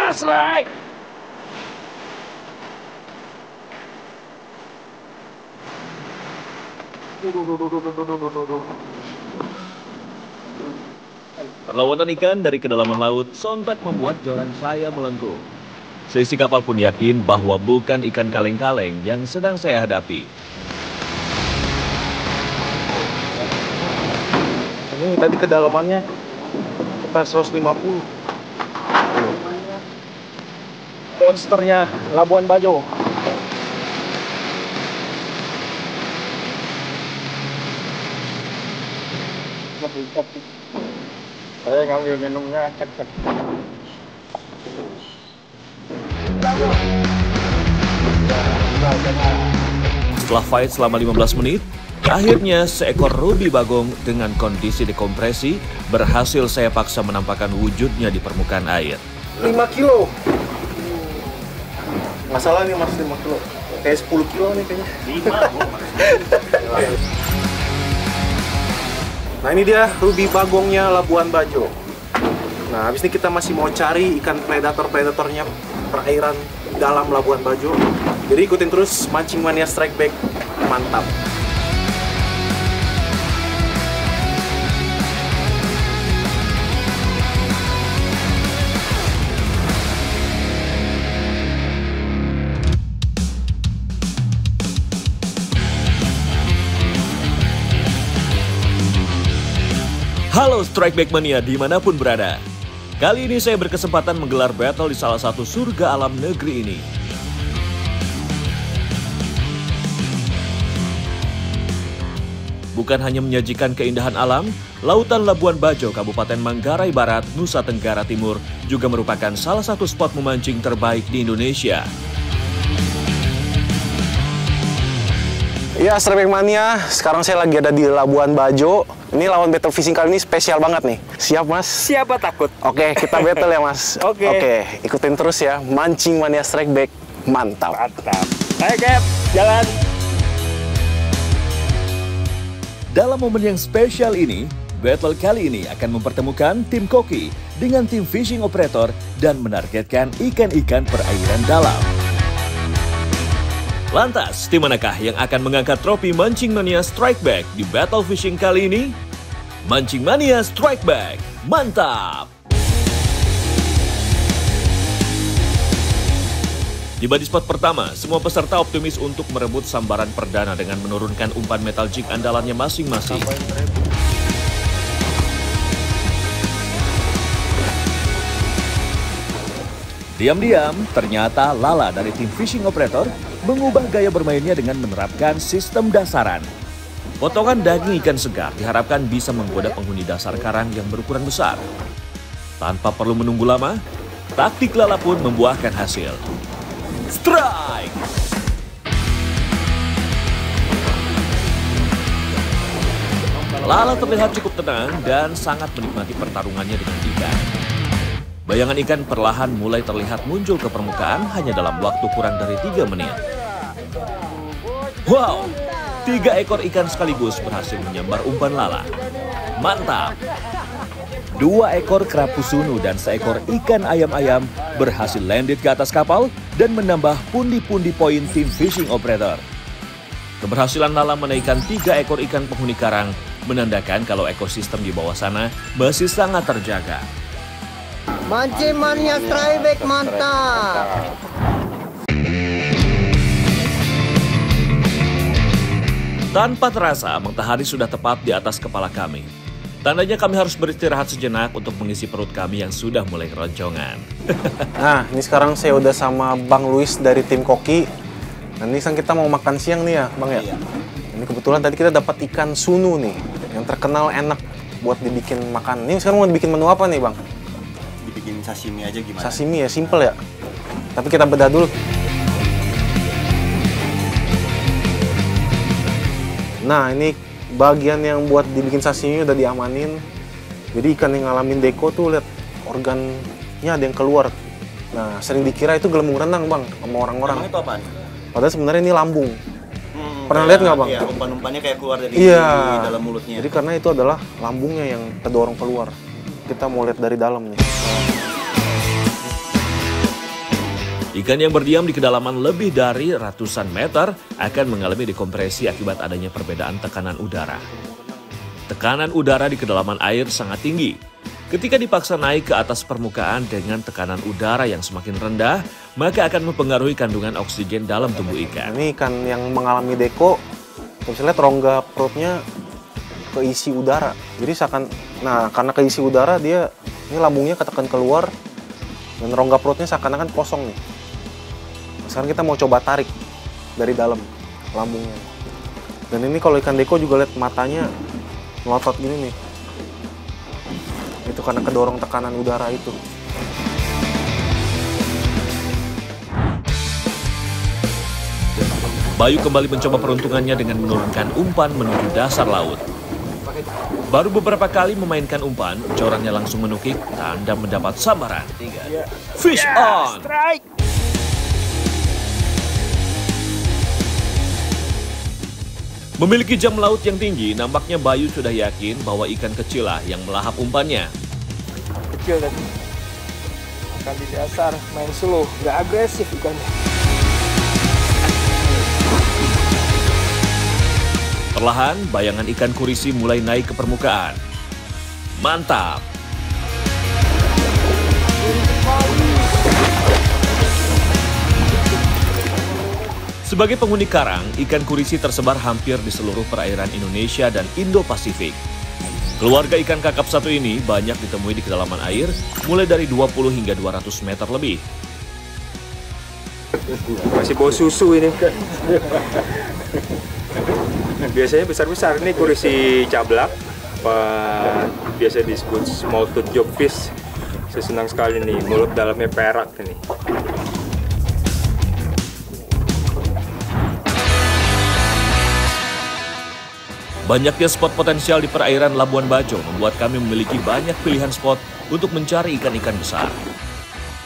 gas, Ray! Perlawanan ikan dari kedalaman laut sontak membuat jalan saya melengkung. Seisi kapal pun yakin bahwa bukan ikan kaleng-kaleng yang sedang saya hadapi. Ini tadi kedalamannya sekitar 150. Monsternya Labuan Bajo. Saya ngambil minumnya cek. Setelah fight selama 15 menit, akhirnya seekor ruby bagong dengan kondisi dekompresi berhasil saya paksa menampakkan wujudnya di permukaan air. 5 kilo. Nggak salah nih mas, 5 kilo. Kayak 10 kilo nih kayaknya. Nah ini dia ruby bagongnya Labuan Bajo. Nah habis ini kita masih mau cari ikan predator-predatornya perairan dalam Labuan Bajo. Jadi ikutin terus Mancing Mania Strike Back. Mantap. Halo Strike Back Mania dimanapun berada. Kali ini saya berkesempatan menggelar battle di salah satu surga alam negeri ini. Bukan hanya menyajikan keindahan alam, Lautan Labuan Bajo, Kabupaten Manggarai Barat, Nusa Tenggara Timur juga merupakan salah satu spot memancing terbaik di Indonesia. Ya, Strike Back Mania, sekarang saya lagi ada di Labuan Bajo. Ini lawan battle fishing kali ini spesial banget nih. Siap, Mas? Siapa takut? Oke, kita battle ya, Mas. Oke, ikutin terus ya. Mancing Mania Strike Back. Mantap. Mantap. Ayo, Cap, jalan. Dalam momen yang spesial ini, battle kali ini akan mempertemukan tim koki dengan tim fishing operator dan menargetkan ikan-ikan perairan dalam. Lantas, tim manakah yang akan mengangkat trofi Mancing Mania Strike Back di battle fishing kali ini? Mancing Mania Strike Back, mantap! Tiba di spot pertama, semua peserta optimis untuk merebut sambaran perdana dengan menurunkan umpan metal jig andalannya masing-masing. Diam-diam, ternyata Lala dari tim fishing operator mengubah gaya bermainnya dengan menerapkan sistem dasaran. Potongan daging ikan segar diharapkan bisa menggoda penghuni dasar karang yang berukuran besar. Tanpa perlu menunggu lama, taktik Lala pun membuahkan hasil. Strike! Lala terlihat cukup tenang dan sangat menikmati pertarungannya dengan ikan. Bayangan ikan perlahan mulai terlihat muncul ke permukaan hanya dalam waktu kurang dari 3 menit. Wow! 3 ekor ikan sekaligus berhasil menyambar umpan Lala. Mantap! 2 ekor kerapu sunu dan seekor ikan ayam-ayam berhasil landed ke atas kapal dan menambah pundi-pundi poin tim fishing operator. Keberhasilan Lala menaikkan 3 ekor ikan penghuni karang menandakan kalau ekosistem di bawah sana masih sangat terjaga. Mancing Mania Strike Back, mantap! Tanpa terasa, matahari sudah tepat di atas kepala kami. Tandanya kami harus beristirahat sejenak untuk mengisi perut kami yang sudah mulai keroncongan. Nah, ini sekarang saya udah sama Bang Luis dari tim koki. Nah, ini kan kita mau makan siang nih ya, Bang ya? Iya. Ini kebetulan tadi kita dapat ikan sunu nih, yang terkenal enak buat dibikin makan. Ini sekarang mau dibikin menu apa nih, Bang? Dibikin sashimi aja gimana? Sashimi ya, simple ya. Tapi kita bedah dulu. Nah, ini bagian yang buat dibikin sashimi udah diamanin. Jadi ikan yang ngalamin deko tuh lihat organnya ada yang keluar. Nah, sering dikira itu gelembung renang, Bang, sama orang-orang. Emang itu apaan? Padahal sebenarnya ini lambung. Pernah lihat nggak, Bang? Iya, umpan-umpannya kayak keluar dari dalam mulutnya. Jadi karena itu adalah lambungnya yang kedorong keluar. Kita mau lihat dari dalam nih. Ikan yang berdiam di kedalaman lebih dari ratusan meter akan mengalami dekompresi akibat adanya perbedaan tekanan udara. Tekanan udara di kedalaman air sangat tinggi. Ketika dipaksa naik ke atas permukaan dengan tekanan udara yang semakin rendah, maka akan mempengaruhi kandungan oksigen dalam tubuh ikan. Ini ikan yang mengalami deko, misalnya rongga perutnya keisi udara. Jadi karena keisi udara dia ini lambungnya ketekan keluar dan rongga perutnya seakan-akan kosong nih. Sekarang kita mau coba tarik dari dalam lambungnya. Dan ini kalau ikan deko juga lihat matanya melotot gini nih. Itu karena kedorong tekanan udara itu. Bayu kembali mencoba peruntungannya dengan menurunkan umpan menuju dasar laut. Baru beberapa kali memainkan umpan, jorannya langsung menukik tanda mendapat sambaran. Fish on! Memiliki jam laut yang tinggi, nampaknya Bayu sudah yakin bahwa ikan kecil lah yang melahap umpannya. Kecil tadi. Makan di dasar, main slow, nggak agresif ikannya. Perlahan, bayangan ikan kurisi mulai naik ke permukaan. Mantap! Sebagai penghuni karang, ikan kurisi tersebar hampir di seluruh perairan Indonesia dan Indo-Pasifik. Keluarga ikan kakap satu ini banyak ditemui di kedalaman air, mulai dari 20 hingga 200 meter lebih. Masih bau susu ini. Biasanya besar-besar, ini kurisi cablak, biasa disebut small tooth jobfish. Saya senang sekali nih, mulut dalamnya perak ini. Banyaknya spot potensial di perairan Labuan Bajo membuat kami memiliki banyak pilihan spot untuk mencari ikan-ikan besar.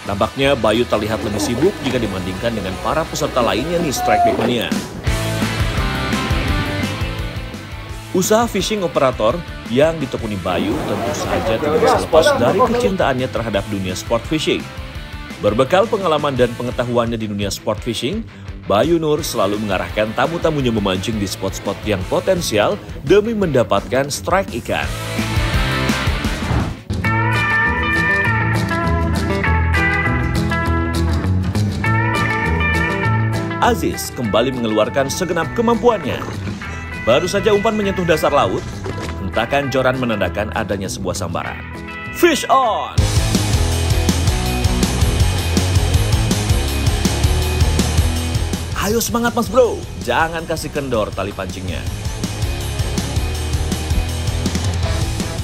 Nampaknya Bayu terlihat lebih sibuk jika dibandingkan dengan para peserta lainnya nih Strike Back Mania. Usaha fishing operator yang ditekuni Bayu tentu saja tidak bisa lepas dari kecintaannya terhadap dunia sport fishing. Berbekal pengalaman dan pengetahuannya di dunia sport fishing, Bayu Nur selalu mengarahkan tamu-tamunya memancing di spot-spot yang potensial demi mendapatkan strike ikan. Aziz kembali mengeluarkan segenap kemampuannya. Baru saja umpan menyentuh dasar laut, hentakan joran menandakan adanya sebuah sambaran. Fish on! Ayo semangat mas bro, jangan kasih kendor tali pancingnya.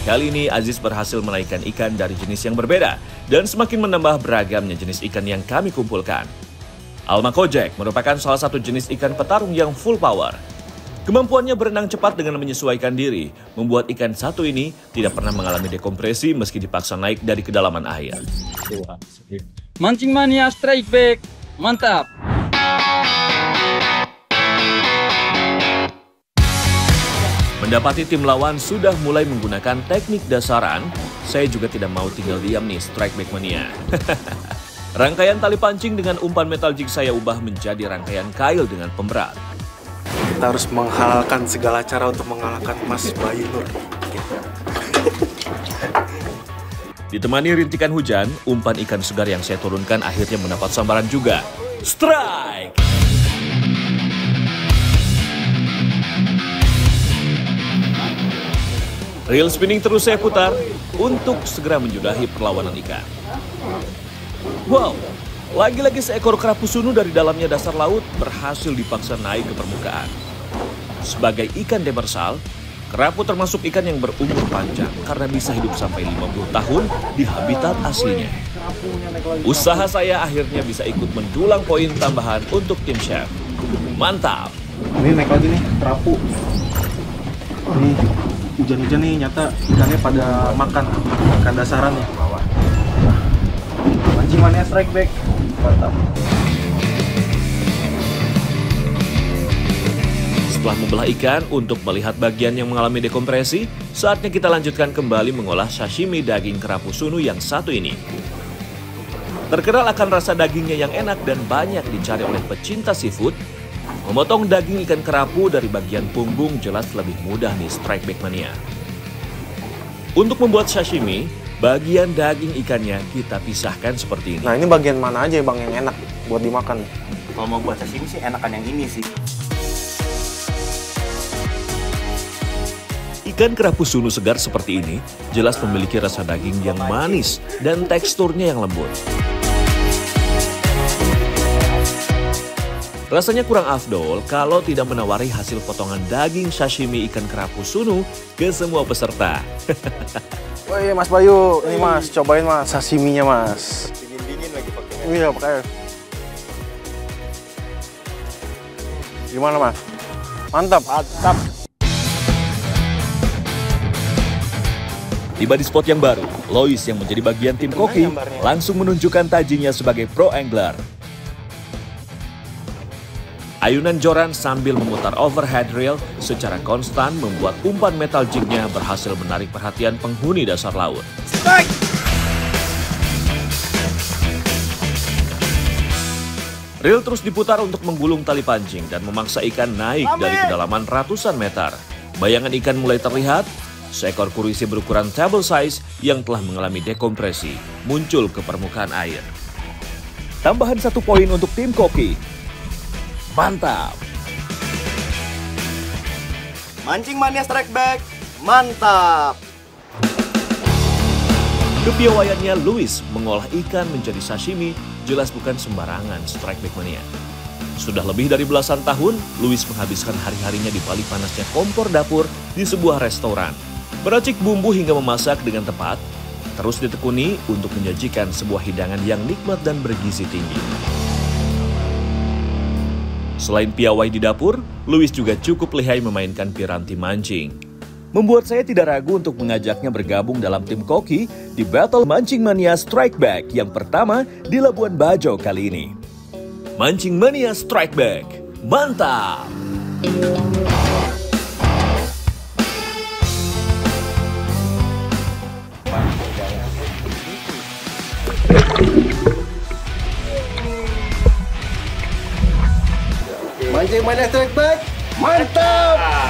Kali ini Aziz berhasil menaikkan ikan dari jenis yang berbeda dan semakin menambah beragamnya jenis ikan yang kami kumpulkan. Alma Kojek merupakan salah satu jenis ikan petarung yang full power. Kemampuannya berenang cepat dengan menyesuaikan diri, membuat ikan satu ini tidak pernah mengalami dekompresi meski dipaksa naik dari kedalaman air. Mancing Mania Strike Back, mantap! Mendapati tim lawan sudah mulai menggunakan teknik dasaran, saya juga tidak mau tinggal diam nih Strike Back Mania. Rangkaian tali pancing dengan umpan metal jig saya ubah menjadi rangkaian kail dengan pemberat. Kita harus menghalalkan segala cara untuk mengalahkan Mas Bayu Nur. Ditemani rintikan hujan, umpan ikan segar yang saya turunkan akhirnya mendapat sambaran juga. Strike! Reel spinning terus saya putar untuk segera menjudahi perlawanan ikan. Wow, lagi-lagi seekor kerapu sunu dari dalamnya dasar laut berhasil dipaksa naik ke permukaan. Sebagai ikan demersal, kerapu termasuk ikan yang berumur panjang karena bisa hidup sampai 50 tahun di habitat aslinya. Usaha saya akhirnya bisa ikut mendulang poin tambahan untuk tim chef. Mantap! Ini naik lagi nih, kerapu. Ini hujan-hujan nih, nyata ikannya pada makan ikan dasaran nih. Mancing Mania Strike Back, mantap. Setelah membelah ikan untuk melihat bagian yang mengalami dekompresi, saatnya kita lanjutkan kembali mengolah sashimi daging kerapu sunu yang satu ini. Terkenal akan rasa dagingnya yang enak dan banyak dicari oleh pecinta seafood, memotong daging ikan kerapu dari bagian punggung jelas lebih mudah nih Strike Back Mania. Untuk membuat sashimi, bagian daging ikannya kita pisahkan seperti ini. Nah, ini bagian mana aja Bang yang enak buat dimakan? Kalau mau buat sashimi sih enakan yang ini sih. Ikan kerapu sunu segar seperti ini jelas memiliki rasa daging yang manis dan teksturnya yang lembut. Rasanya kurang afdol kalau tidak menawari hasil potongan daging sashimi ikan kerapu sunu ke semua peserta. Oh iya Mas Bayu, ini Mas, cobain Mas sashiminya Mas. Dingin-dingin lagi pakainya. Iya pakai. Gimana Mas? Mantap. Mantap. Tiba di spot yang baru, Lois yang menjadi bagian tim koki langsung menunjukkan tajinya sebagai pro angler. Ayunan joran sambil memutar overhead reel secara konstan membuat umpan metal jignya berhasil menarik perhatian penghuni dasar laut. Reel terus diputar untuk menggulung tali pancing dan memaksa ikan naik dari kedalaman ratusan meter. Bayangan ikan mulai terlihat, seekor kurisi berukuran table size yang telah mengalami dekompresi muncul ke permukaan air. Tambahan 1 poin untuk tim koki. Mantap! Mancing Mania Strike Back, mantap! Kepiawaiannya Louis mengolah ikan menjadi sashimi jelas bukan sembarangan Strike Back Mania. Sudah lebih dari belasan tahun, Louis menghabiskan hari-harinya di balik panasnya kompor dapur di sebuah restoran. Meracik bumbu hingga memasak dengan tepat, terus ditekuni untuk menyajikan sebuah hidangan yang nikmat dan bergizi tinggi. Selain piawai di dapur, Louis juga cukup lihai memainkan piranti mancing. Membuat saya tidak ragu untuk mengajaknya bergabung dalam tim koki di Battle Mancing Mania Strike Back yang pertama di Labuan Bajo kali ini. Mancing Mania Strike Back, mantap! Mancing Mania Strike Back, mantap!